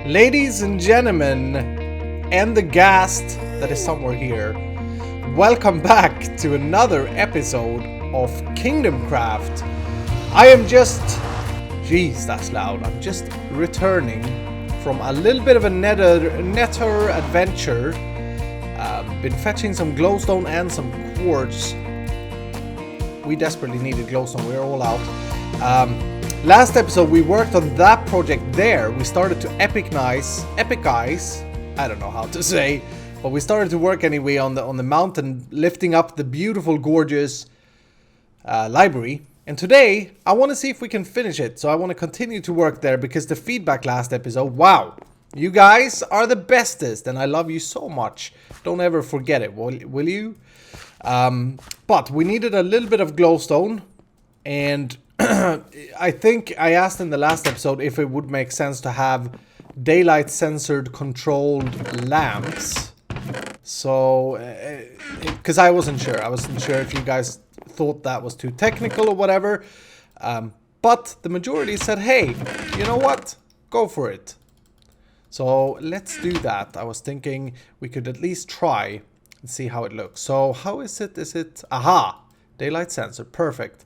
Ladies and gentlemen, and the guest that is somewhere here, welcome back to another episode of Kingdomcraft. I am just... Jeez, that's loud. I'm just returning from a little bit of a netter adventure. Been fetching some glowstone and some quartz. We desperately needed glowstone. We're all out. Last episode we worked on that project there. We started to epicize, I don't know how to say, but we started to work anyway on the mountain, lifting up the beautiful, gorgeous library. And today I want to see if we can finish it. So I want to continue to work there because the feedback last episode, wow, you guys are the bestest and I love you so much. Don't ever forget it, will you? But we needed a little bit of glowstone, and I think I asked in the last episode if it would make sense to have daylight censored controlled lamps. So, because I wasn't sure if you guys thought that was too technical or whatever. But the majority said, hey, you know what? Go for it. So let's do that. I was thinking we could at least try and see how it looks. So how is it? Is it? Aha! Daylight sensor. Perfect.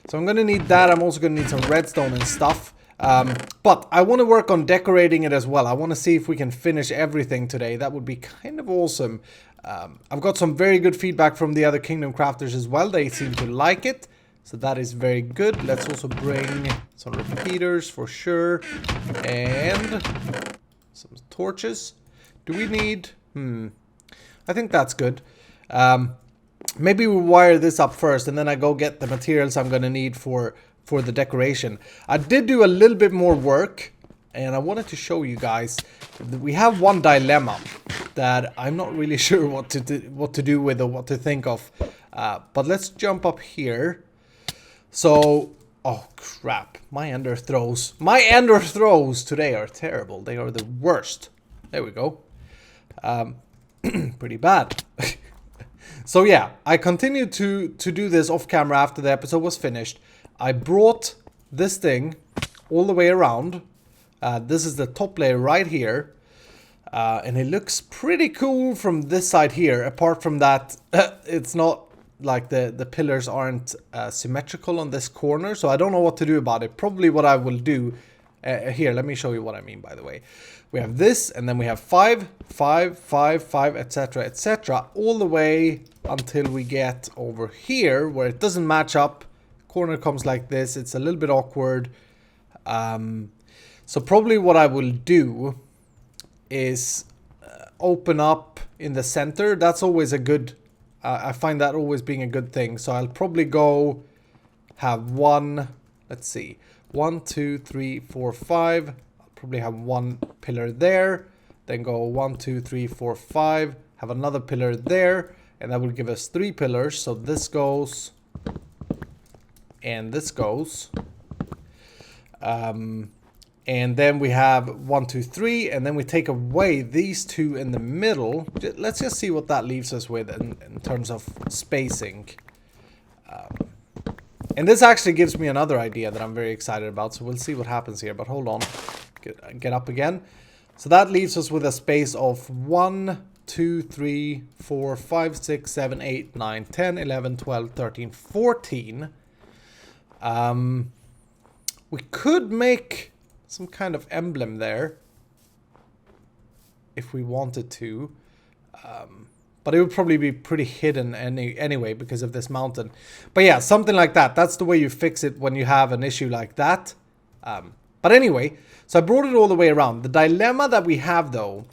So I'm going to need that. I'm also going to need some redstone and stuff. But I want to work on decorating it as well. I want to see if we can finish everything today. That would be kind of awesome. I've got some very good feedback from the other Kingdom Crafters as well. They seem to like it. So that is very good. Let's also bring some repeaters for sure. And some torches. Do we need... I think that's good. Maybe we wire this up first and then I go get the materials I'm going to need for the decoration. I did do a little bit more work and I wanted to show you guys. We have one dilemma that I'm not really sure what to do with or what to think of. But let's jump up here. So, oh crap, my ender throws today are terrible. They are the worst. There we go. Pretty bad. So yeah, I continued to do this off camera after the episode was finished. I brought this thing all the way around. This is the top layer right here. And it looks pretty cool from this side here. Apart from that, it's not like the pillars aren't symmetrical on this corner. So I don't know what to do about it. Probably what I will do... here, let me show you what I mean, by the way. We have this, and then we have 5, 5, 5, 5, etc., etc., all the way until we get over here, where it doesn't match up. Corner comes like this. It's a little bit awkward. So probably what I will do is open up in the center. That's always a good... I find that always being a good thing. So I'll probably go have one... Let's see. 1, 2, 3, 4, 5. I'll probably have one pillar there. Then go 1, 2, 3, 4, 5. Have another pillar there. And that will give us 3 pillars. So this goes. And this goes. And then we have 1, 2, 3. And then we take away these 2 in the middle. Let's just see what that leaves us with in terms of spacing. And this actually gives me another idea that I'm very excited about. So we'll see what happens here. But hold on. Get up again. So that leaves us with a space of 1, 2, 3, 4, 5, 6, 7, 8, 9, 10, 11, 12, 13, 14. We could make some kind of emblem there. If we wanted to. But it would probably be pretty hidden anyway because of this mountain. But yeah, something like that. That's the way you fix it when you have an issue like that. But anyway, so I brought it all the way around. The dilemma that we have, though,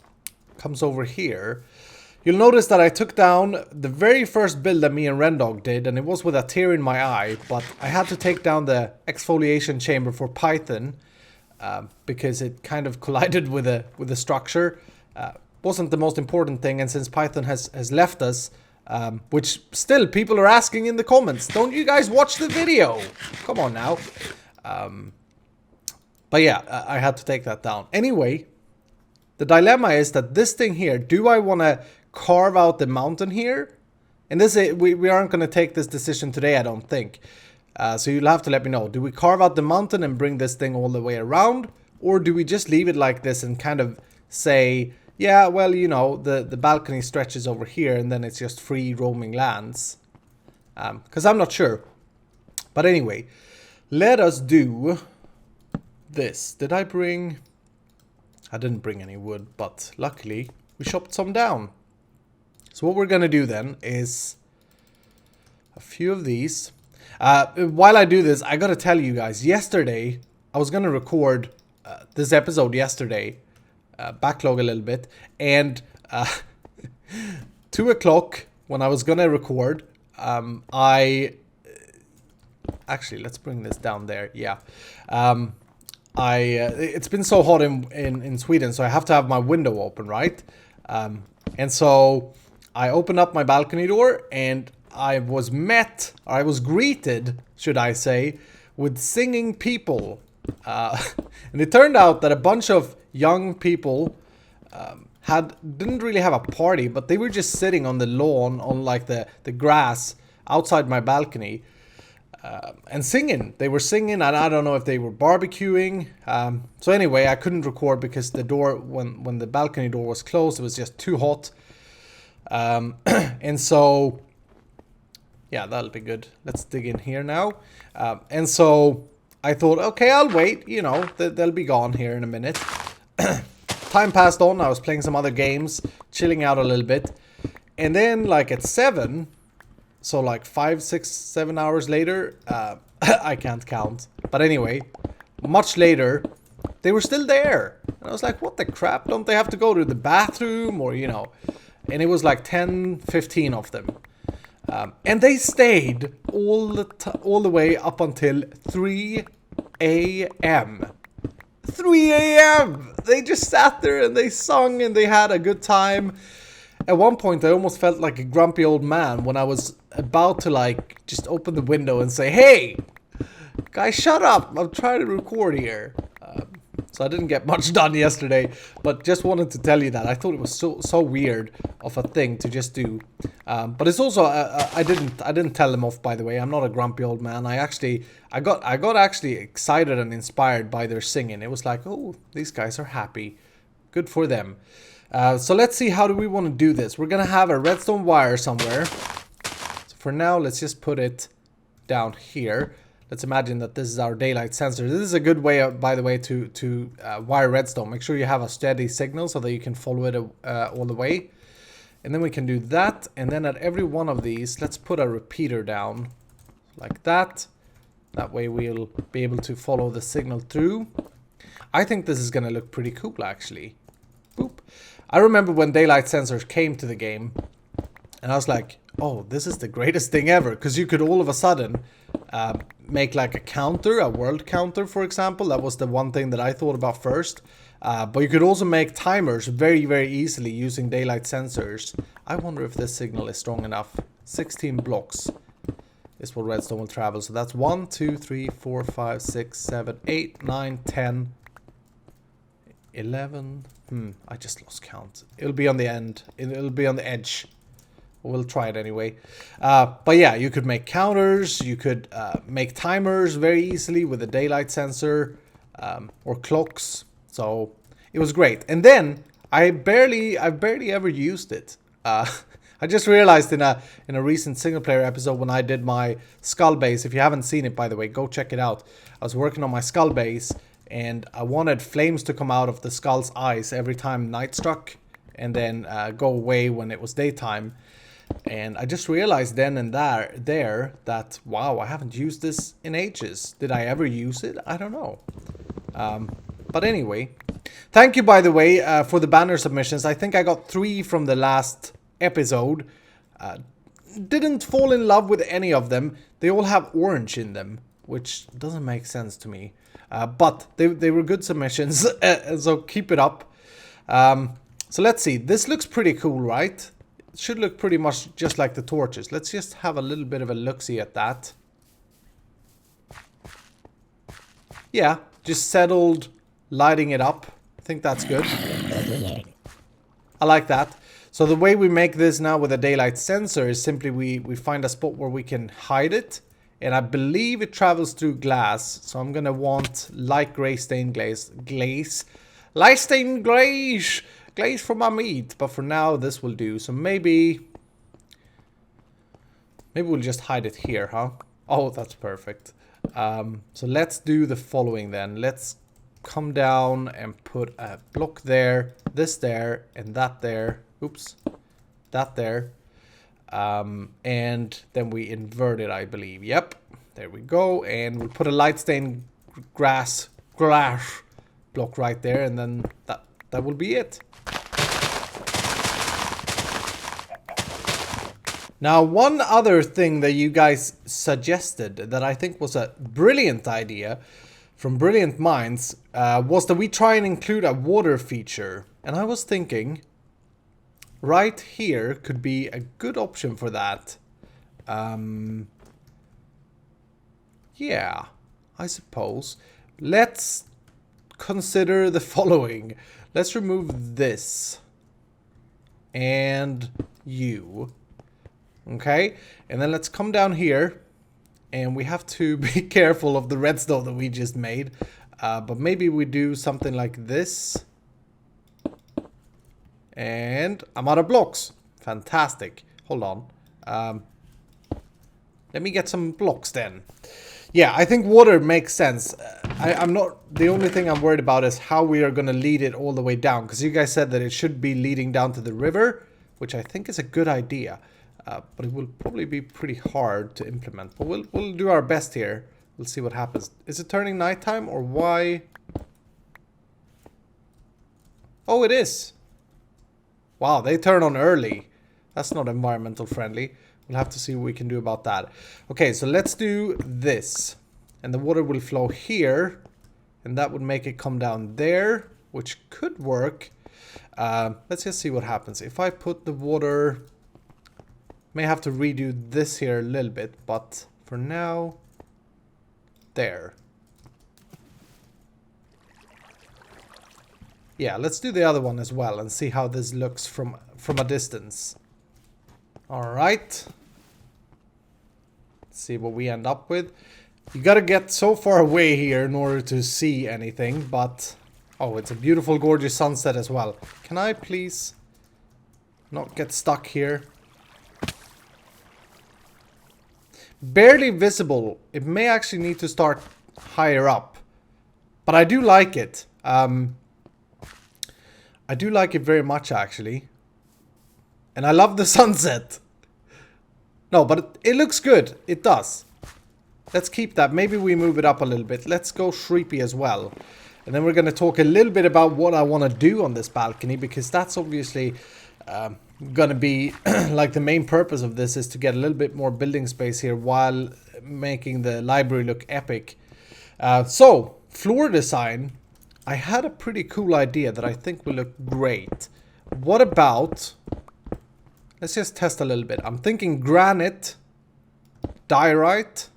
comes over here. You'll notice that I took down the very first build that me and Rendog did, and it was with a tear in my eye. But I had to take down the exfoliation chamber for Python because it kind of collided with the structure. Wasn't the most important thing, and since Python has left us, which still people are asking in the comments, don't you guys watch the video? Come on now. But yeah, I had to take that down. Anyway, the dilemma is that this thing here, do I want to carve out the mountain here? And this we aren't going to take this decision today, I don't think. So you'll have to let me know. Do we carve out the mountain and bring this thing all the way around? Or do we just leave it like this and kind of say, yeah, well, you know, the balcony stretches over here and then it's just free roaming lands? Because I'm not sure. But anyway, let us do this. Did I bring... I didn't bring any wood, but luckily we chopped some down. So what we're going to do then is a few of these. While I do this, I got to tell you guys, yesterday I was going to record this episode yesterday, backlog a little bit, and 2 o'clock when I was going to record, actually, let's bring this down there. Yeah. It's been so hot in Sweden, so I have to have my window open, right? And so I opened up my balcony door and I was greeted, should I say, with singing people. And it turned out that a bunch of young people didn't really have a party, but they were just sitting on the lawn, on like the grass outside my balcony, and singing. They were singing, and I don't know if they were barbecuing. So anyway, I couldn't record because the door, when the balcony door was closed, it was just too hot. And so, yeah, that'll be good. Let's dig in here now. And so I thought, okay, I'll wait. You know, they'll be gone here in a minute. Time passed on. I was playing some other games, chilling out a little bit. And then, like at 7... So like 5, 6, 7 hours later, I can't count. But anyway, much later, they were still there. And I was like, what the crap? Don't they have to go to the bathroom or, you know? And it was like 10, 15 of them. And they stayed all the way up until 3 a.m. 3 a.m. They just sat there and they sung and they had a good time. At one point, I almost felt like a grumpy old man when I was about to like just open the window and say, "Hey, guys, shut up! I'm trying to record here." So I didn't get much done yesterday, but just wanted to tell you that I thought it was so weird of a thing to just do. But it's also I didn't tell them off, by the way. I'm not a grumpy old man. I got actually excited and inspired by their singing. It was like, oh, these guys are happy. Good for them. So let's see, how do we want to do this? We're going to have a redstone wire somewhere. So for now, let's just put it down here. Let's imagine that this is our daylight sensor. This is a good way, by the way, to wire redstone. Make sure you have a steady signal so that you can follow it all the way. And then we can do that. And then at every one of these, let's put a repeater down like that. That way we'll be able to follow the signal through. I think this is going to look pretty cool, actually. Boop. I remember when daylight sensors came to the game, and I was like, oh, this is the greatest thing ever, because you could all of a sudden make like a counter, a world counter, for example. That was the one thing that I thought about first. But you could also make timers very, very easily using daylight sensors. I wonder if this signal is strong enough. 16 blocks is what redstone will travel. So that's 1, 2, 3, 4, 5, 6, 7, 8, 9, 10, 11. I just lost count. It'll be on the end. It'll be on the edge. We'll try it anyway. But yeah, you could make counters. You could make timers very easily with a daylight sensor or clocks. So it was great. And then I barely ever used it. I just realized in a recent single player episode when I did my skull base. If you haven't seen it, by the way, go check it out. I was working on my skull base. And I wanted flames to come out of the skull's eyes every time night struck, and then go away when it was daytime. And I just realized then and there that, wow, I haven't used this in ages. Did I ever use it? I don't know. But anyway, thank you, by the way, for the banner submissions. I think I got 3 from the last episode. Didn't fall in love with any of them. They all have orange in them, which doesn't make sense to me. But they were good submissions, so keep it up. So let's see. This looks pretty cool, right? It should look pretty much just like the torches. Let's just have a little bit of a look-see at that. Yeah, just settled, lighting it up. I think that's good. I like that. So the way we make this now with a daylight sensor is simply we find a spot where we can hide it. And I believe it travels through glass. So I'm gonna want light gray stained glaze. Light stained glaze! Glaze for my meat. But for now, this will do. So maybe we'll just hide it here, huh? Oh, that's perfect. So let's do the following then. Let's come down and put a block there, this there, and that there. Oops. That there. And then we invert it, I believe. Yep. There we go. And we'll put a light stained glass block right there, and then that will be it. Now, one other thing that you guys suggested that I think was a brilliant idea from brilliant minds was that we try and include a water feature. And I was thinking, right here could be a good option for that. Yeah, I suppose. Let's consider the following. Let's remove this. And you. Okay, and then let's come down here. And we have to be careful of the redstone that we just made. But maybe we do something like this. And I'm out of blocks. Fantastic. Hold on. Let me get some blocks then. Yeah, I think water makes sense. I'm not... The only thing I'm worried about is how we are going to lead it all the way down. Because you guys said that it should be leading down to the river. Which I think is a good idea. But it will probably be pretty hard to implement. But we'll do our best here. We'll see what happens. Is it turning nighttime or why? Oh, it is. Wow, they turn on early. That's not environmental friendly. We'll have to see what we can do about that. Okay, so let's do this. And the water will flow here. And that would make it come down there, which could work. Let's just see what happens. If I put the water... May have to redo this here a little bit, but for now... There. Yeah, let's do the other one as well and see how this looks from a distance. Alright. Let's see what we end up with. You gotta get so far away here in order to see anything, but... Oh, it's a beautiful, gorgeous sunset as well. Can I please not get stuck here? Barely visible. It may actually need to start higher up. But I do like it. I do like it very much, actually. And I love the sunset. No, but it looks good. It does. Let's keep that. Maybe we move it up a little bit. Let's go Shreepy as well. And then we're going to talk a little bit about what I want to do on this balcony. Because that's obviously going to be like the main purpose of this is to get a little bit more building space here while making the library look epic. So, floor design. I had a pretty cool idea that I think will look great. What about... Let's just test a little bit. I'm thinking granite, diorite,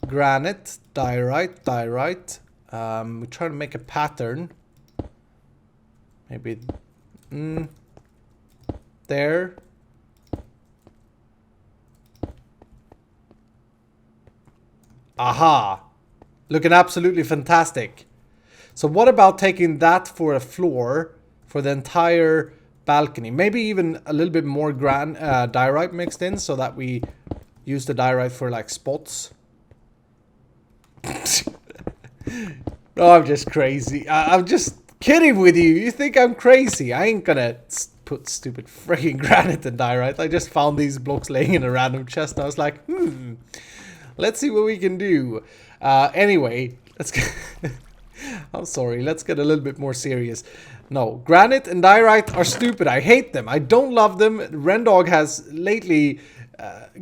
granite, diorite, diorite. We try to make a pattern. Maybe... there. Aha! Looking absolutely fantastic. So what about taking that for a floor for the entire balcony? Maybe even a little bit more diorite mixed in so that we use the diorite for like spots. No, I'm just crazy. I'm just kidding with you. You think I'm crazy. I ain't gonna put stupid freaking granite and diorite. I just found these blocks laying in a random chest and I was like, let's see what we can do. Anyway, let's get... I'm sorry, let's get a little bit more serious. No, granite and diorite are stupid. I hate them. I don't love them. Rendog has lately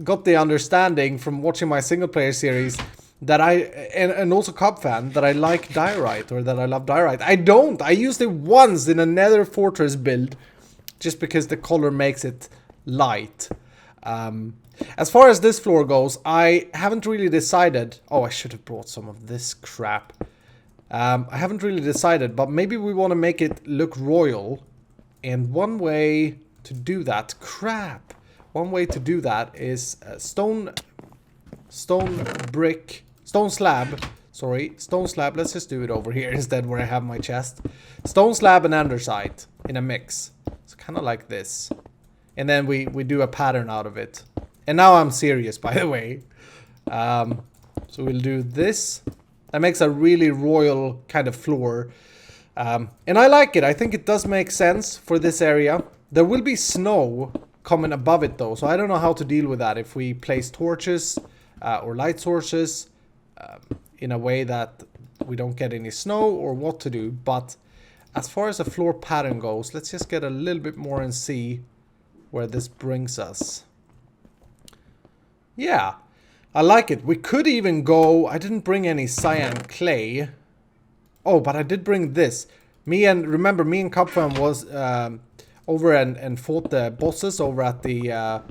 got the understanding from watching my single player series that and also Cub fan, that I like diorite or that I love diorite. I don't. I used it once in a Nether Fortress build just because the color makes it light. As far as this floor goes, I haven't really decided. Oh, I should have brought some of this crap. I haven't really decided, but maybe we want to make it look royal. And one way to do that, one way to do that is stone stone slab. Sorry, stone slab. Let's just do it over here instead where I have my chest. Stone slab and andesite in a mix. It's kind of like this. And then we do a pattern out of it. And now I'm serious, by the way. So we'll do this. That makes a really royal kind of floor. And I like it. I think it does make sense for this area. There will be snow coming above it though. So I don't know how to deal with that. If we place torches or light sources in a way that we don't get any snow or what to do. But as far as the floor pattern goes, let's just get a little bit more and see where this brings us. Yeah, I like it. We could even go... I didn't bring any cyan clay. Oh, but I did bring this. Remember, me and Cupfam was over and fought the bosses over at the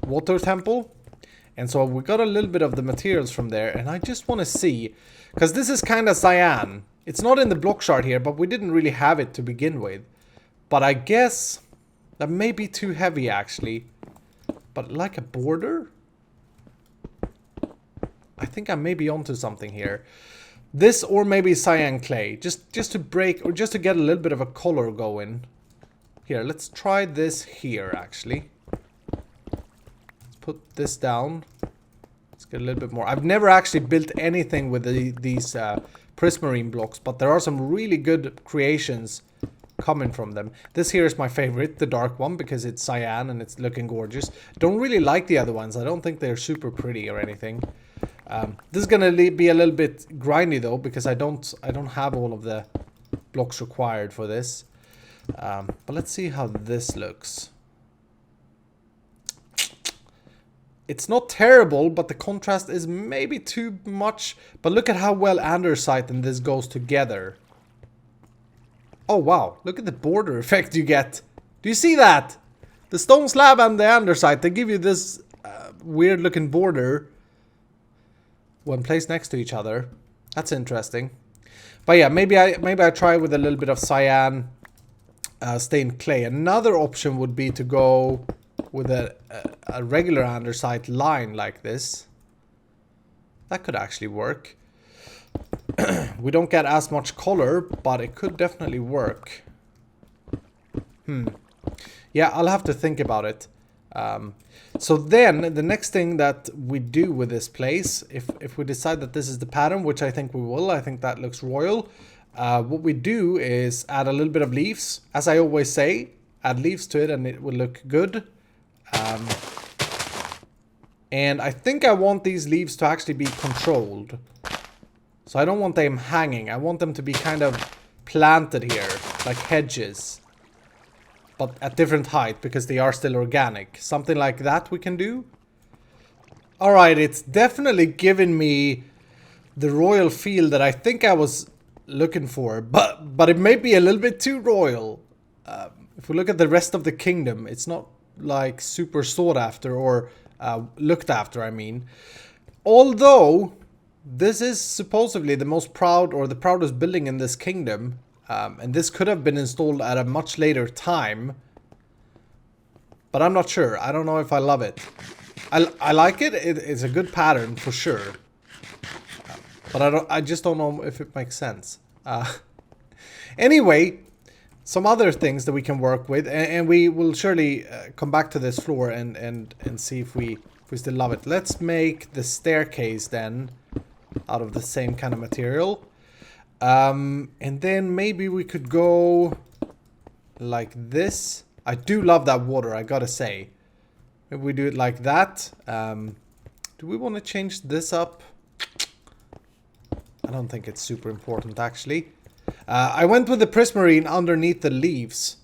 water temple. And so we got a little bit of the materials from there. And I just want to see, because this is kind of cyan. It's not in the block chart here, but we didn't really have it to begin with. But I guess that may be too heavy actually. But like a border? I think I may be onto something here. This or maybe cyan clay. Just to break, or just to get a little bit of a color going. Here, let's try this here actually. Let's put this down. Let's get a little bit more. I've never actually built anything with these prismarine blocks, but there are some really good creations coming from them. This here is my favorite, the dark one, because it's cyan and it's looking gorgeous. Don't really like the other ones. I don't think they're super pretty or anything. This is gonna be a little bit grindy though, because I don't have all of the blocks required for this. But let's see how this looks. It's not terrible, but the contrast is maybe too much. But look at how well andesite and this goes together. Oh wow, look at the border effect you get. Do you see that? The stone slab and the andesite, they give you this weird looking border when placed next to each other. That's interesting. But yeah, maybe I try with a little bit of cyan stained clay. Another option would be to go with a regular andesite line like this. That could actually work. We don't get as much color, but it could definitely work. Yeah, I'll have to think about it. So then, the next thing that we do with this place, if we decide that this is the pattern, which I think we will, I think that looks royal. What we do is add a little bit of leaves. As I always say, add leaves to it and it will look good. And I think I want these leaves to actually be controlled. So I don't want them hanging. I want them to be kind of planted here, like hedges. But at different height, because they are still organic. Something like that we can do. Alright, it's definitely given me the royal feel that I think I was looking for. But it may be a little bit too royal. If we look at the rest of the kingdom, it's not like super sought after or looked after, I mean. Although this is supposedly the most proud or the proudest building in this kingdom. And this could have been installed at a much later time. But I'm not sure. I don't know if I love it. I like it. It's a good pattern for sure. But I just don't know if it makes sense. Anyway, some other things that we can work with. And we will surely come back to this floor and see if we still love it. Let's make the staircase then out of the same kind of material. And then maybe we could go like this. I do love that water, I gotta say. Maybe we do it like that. Do we want to change this up? I don't think it's super important actually. I went with the prismarine underneath the leaves.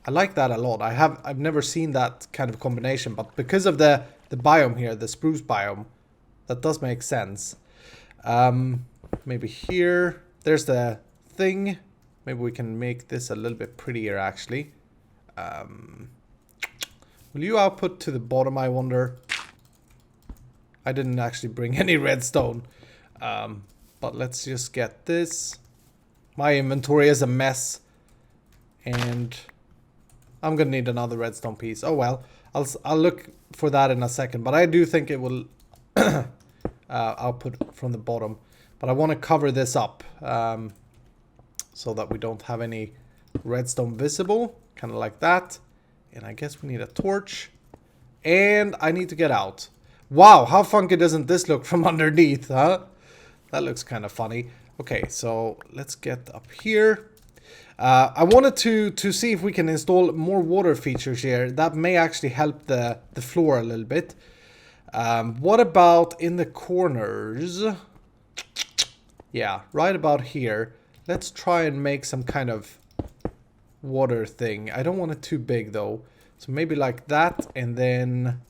I like that a lot. I've never seen that kind of combination, but because of the biome here, the spruce biome, that does make sense. Maybe here. There's the thing. Maybe we can make this a little bit prettier actually. Will you output to the bottom, I wonder? I didn't actually bring any redstone. But let's just get this. My inventory is a mess. And I'm gonna need another redstone piece. Oh well. I'll look for that in a second. But I do think it will output from the bottom. But I want to cover this up so that we don't have any redstone visible. Kind of like that. And I guess we need a torch. And I need to get out. Wow, how funky doesn't this look from underneath, huh? That looks kind of funny. Okay, so let's get up here. I wanted to see if we can install more water features here. That may actually help the floor a little bit. What about in the corners? Yeah, right about here. Let's try and make some kind of water thing. I don't want it too big though. So maybe like that, and then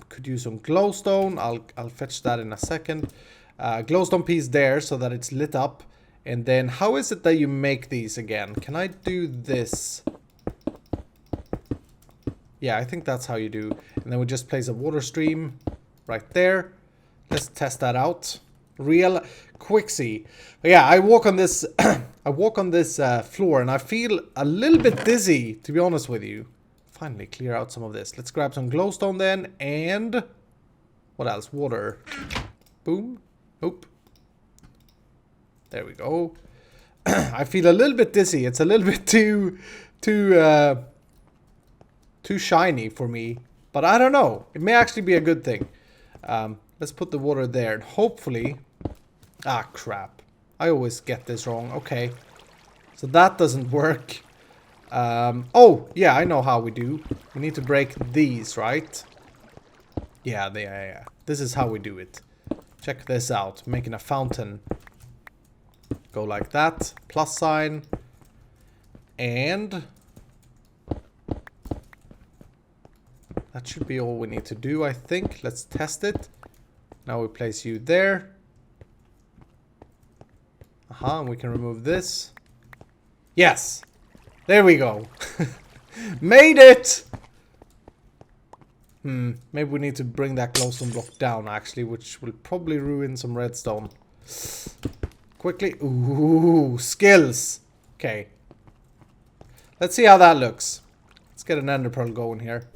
could use some glowstone. I'll fetch that in a second. Glowstone piece there so that it's lit up. And then how is it that you make these again? Can I do this? Yeah, I think that's how you do. And then we just place a water stream right there. Let's test that out. Real quicksy. But yeah, I walk on this I walk on this floor and I feel a little bit dizzy, to be honest with you. Finally clear out some of this. Let's grab some glowstone then, and what else? Water. Boom. Oop. There we go. I feel a little bit dizzy. It's a little bit too shiny for me, but I don't know. It may actually be a good thing. Let's put the water there, and hopefully... Ah, crap. I always get this wrong. Okay. So that doesn't work. Oh, yeah, I know how we do. We need to break these, right? Yeah, yeah. This is how we do it. Check this out. Making a fountain. Go like that. Plus sign. And... that should be all we need to do, I think. Let's test it. Now we place you there. Aha, and we can remove this. Yes! There we go. Made it! Maybe we need to bring that glowstone block down, actually, which will probably ruin some redstone. Quickly. Ooh, skills. Okay. Let's see how that looks. Let's get an ender pearl going here.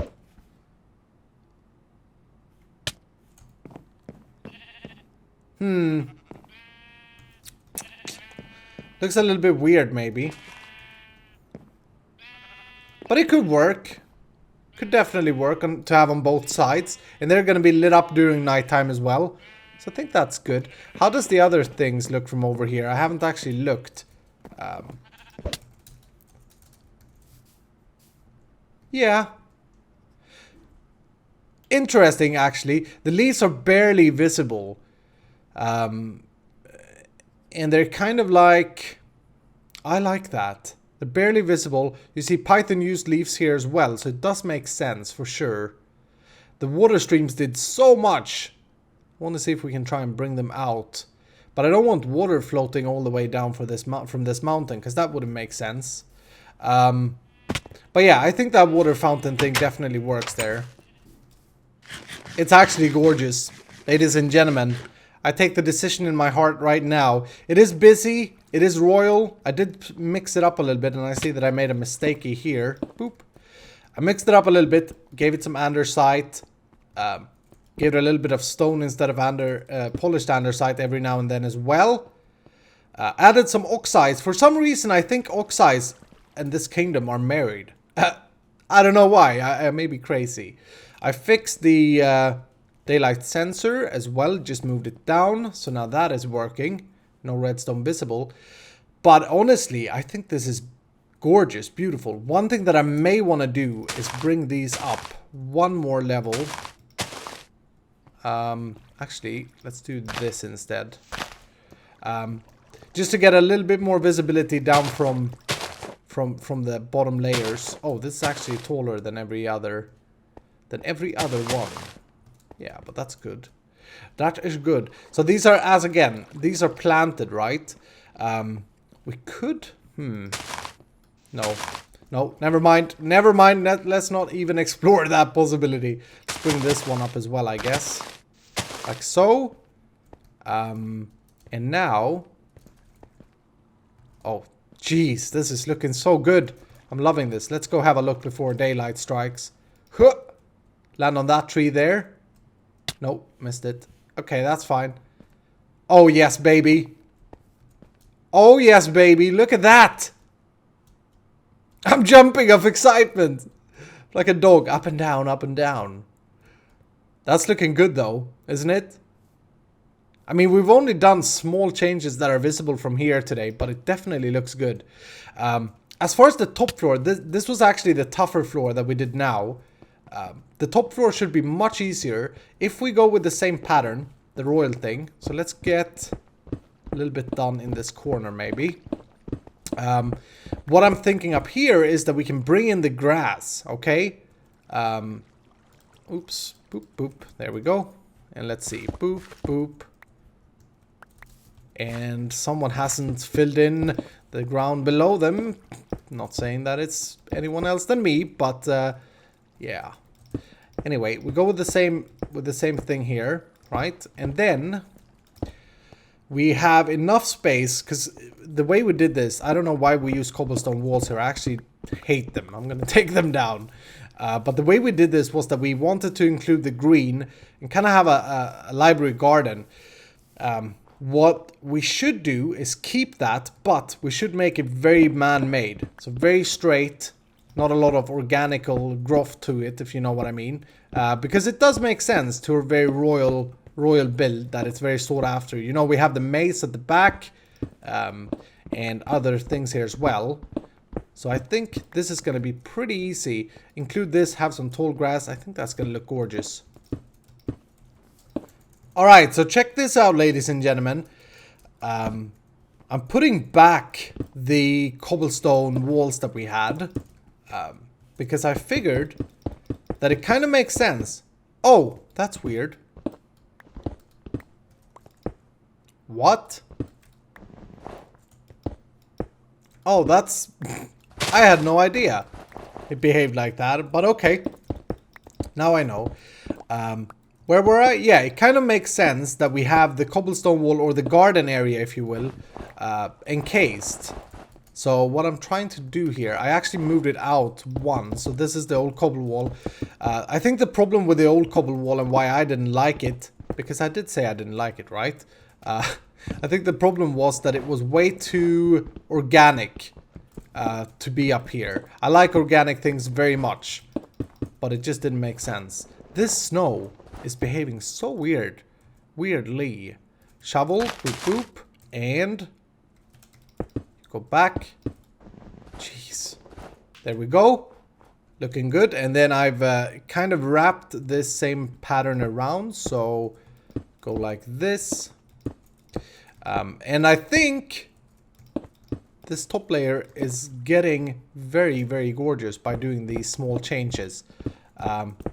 Looks a little bit weird, maybe. But it could work. Could definitely work to have on both sides. And they're going to be lit up during nighttime as well. So I think that's good. How does the other things look from over here? I haven't actually looked. Yeah. Interesting, actually. The leaves are barely visible. And they're kind of like... I like that. They're barely visible. You see Python used leaves here as well, so it does make sense for sure. The water streams did so much. I want to see if we can try and bring them out. But I don't want water floating all the way down for this from this mountain, because that wouldn't make sense. But yeah, I think that water fountain thing definitely works there. It's actually gorgeous, ladies and gentlemen. I take the decision in my heart right now. It is busy. It is royal. I did mix it up a little bit, and I see that I made a mistake here. Boop. I mixed it up a little bit. Gave it some andesite. Gave it a little bit of stone instead of polished andesite every now and then as well. Added some oxides. For some reason, I think oxides and this kingdom are married. I don't know why. I may be crazy. I fixed the... daylight sensor as well, just moved it down, so now that is working. No redstone visible. But honestly, I think this is gorgeous, beautiful. One thing that I may want to do is bring these up one more level. Actually, let's do this instead. Just to get a little bit more visibility down from the bottom layers. Oh, this is actually taller than every other one. Yeah, but that's good. That is good. So these are, as again, these are planted, right? We could... No. No, never mind. Never mind. Let's not even explore that possibility. Let's bring this one up as well, I guess. Like so. And now... Oh, jeez. This is looking so good. I'm loving this. Let's go have a look before daylight strikes. Huh! Land on that tree there. Nope, missed it. Okay, that's fine. Oh, yes, baby. Oh, yes, baby. Look at that. I'm jumping of excitement. Like a dog, up and down, up and down. That's looking good, though, isn't it? I mean, we've only done small changes that are visible from here today, but it definitely looks good. As far as the top floor, this was actually the tougher floor that we did now. The top floor should be much easier if we go with the same pattern, the royal thing. So let's get a little bit done in this corner, maybe. What I'm thinking up here is that we can bring in the grass, okay? Oops, boop, boop, there we go. And let's see, boop, boop. And someone hasn't filled in the ground below them. Not saying that it's anyone else than me, but yeah. Anyway, we go with the same thing here, right? And then we have enough space, because the way we did this, I don't know why we use cobblestone walls here. I actually hate them. I'm going to take them down. But the way we did this was that we wanted to include the green and kind of have a library garden. What we should do is keep that, but we should make it very man-made. So very straight, not a lot of organical growth to it, if you know what I mean. Because it does make sense to a very royal build that it's very sought after. You know, we have the maze at the back and other things here as well. So I think this is going to be pretty easy. Include this, have some tall grass. I think that's going to look gorgeous. Alright, so check this out, ladies and gentlemen. I'm putting back the cobblestone walls that we had. Because I figured that it kind of makes sense. Oh, that's weird. What? Oh, that's... I had no idea it behaved like that, but okay. Now I know. Where were I? Yeah, it kind of makes sense that we have the cobblestone wall, or the garden area, if you will, encased. So what I'm trying to do here, I actually moved it out once. So this is the old cobble wall. I think the problem with the old cobble wall and why I didn't like it, because I did say I didn't like it, right? I think the problem was that it was way too organic to be up here. I like organic things very much, but it just didn't make sense. This snow is behaving so weirdly. Shovel, boop, boop, and go back. Jeez. There we go. Looking good. And then I've kind of wrapped this same pattern around. So go like this. And I think this top layer is getting very, very gorgeous by doing these small changes.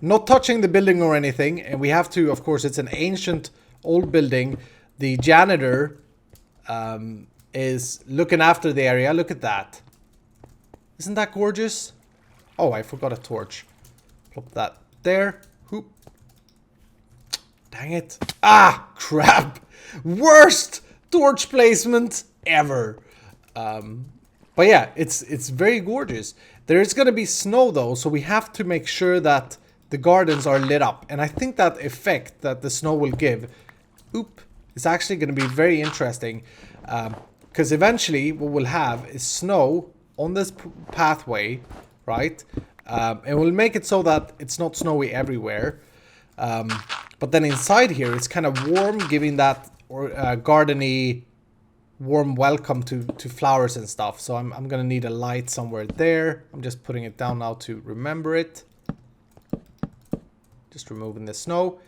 Not touching the building or anything. And we have to, of course, it's an ancient old building. The janitor is looking after the area. Look at that. Isn't that gorgeous? Oh, I forgot a torch. Plop that there. Hoop. Dang it. Ah, crap. Worst torch placement ever. But yeah, it's very gorgeous. There is going to be snow though, so we have to make sure that the gardens are lit up. And I think that effect that the snow will give, is actually going to be very interesting. Because eventually what we'll have is snow on this pathway, right? And we'll make it so that it's not snowy everywhere. But then inside here, it's kind of warm, giving that gardeny warm welcome to flowers and stuff. So I'm going to need a light somewhere there. I'm just putting it down now to remember it. Just removing the snow.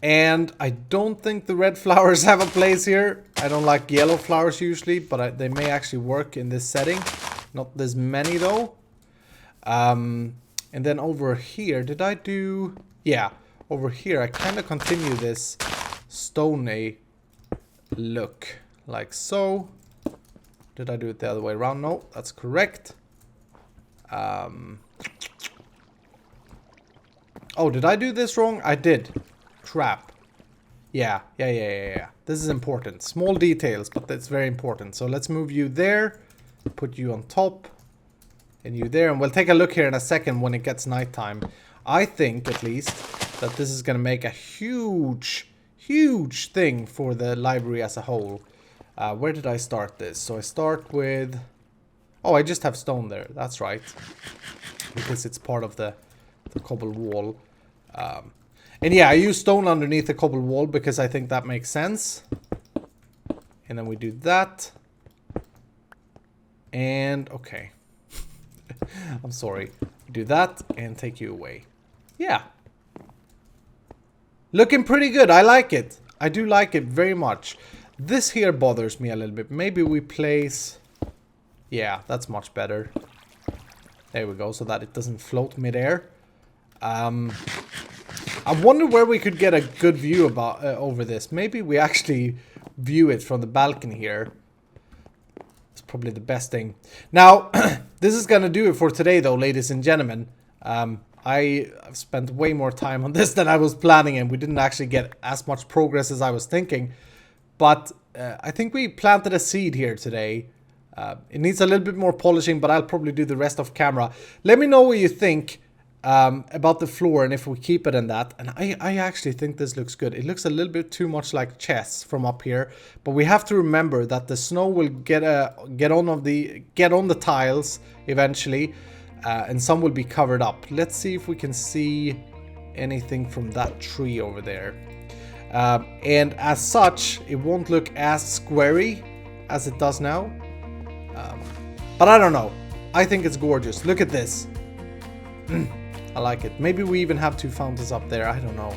And I don't think the red flowers have a place here. I don't like yellow flowers usually, but they may actually work in this setting. Not this many though. And then over here, did I do... Yeah, over here I kind of continue this stony look. Like so. Did I do it the other way around? No, that's correct. Oh, did I do this wrong? I did. Crap. Yeah. This is important. Small details, but that's very important. So let's move you there. Put you on top. And you there. And we'll take a look here in a second when it gets nighttime. I think, at least, that this is going to make a huge thing for the library as a whole. Where did I start this? So I start with... Oh, I just have stone there. That's right. Because it's part of the cobble wall. And yeah, I use stone underneath the cobble wall because I think that makes sense. And then we do that. And, okay. I'm sorry. Do that and take you away. Yeah. Looking pretty good. I like it. I do like it very much. This here bothers me a little bit. Maybe we place... Yeah, that's much better. There we go, so that it doesn't float midair. I wonder where we could get a good view about over this. Maybe we actually view it from the balcony here. It's probably the best thing. Now, this is gonna do it for today, though, ladies and gentlemen. I've spent way more time on this than I was planning, and we didn't actually get as much progress as I was thinking. But I think we planted a seed here today. It needs a little bit more polishing, but I'll probably do the rest off camera. Let me know what you think about the floor and if we keep it in that. And I actually think this looks good. It looks a little bit too much like chess from up here, but we have to remember that the snow will get on the tiles eventually, and some will be covered up. Let's see if we can see anything from that tree over there. And as such, it won't look as squarey as it does now. But I don't know. I think it's gorgeous. Look at this. I like it. Maybe we even have 2 fountains up there. I don't know.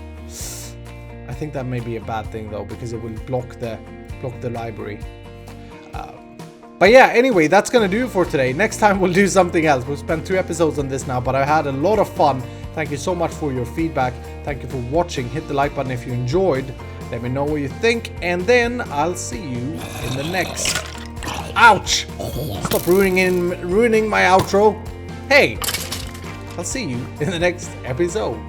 I think that may be a bad thing though, because it will block the library. But yeah, anyway, that's gonna do it for today. Next time we'll do something else. We'll spend 2 episodes on this now, but I had a lot of fun. Thank you so much for your feedback. Thank you for watching. Hit the like button if you enjoyed. Let me know what you think, and then I'll see you in the next... Ouch! Stop ruining my outro. Hey! I'll see you in the next episode.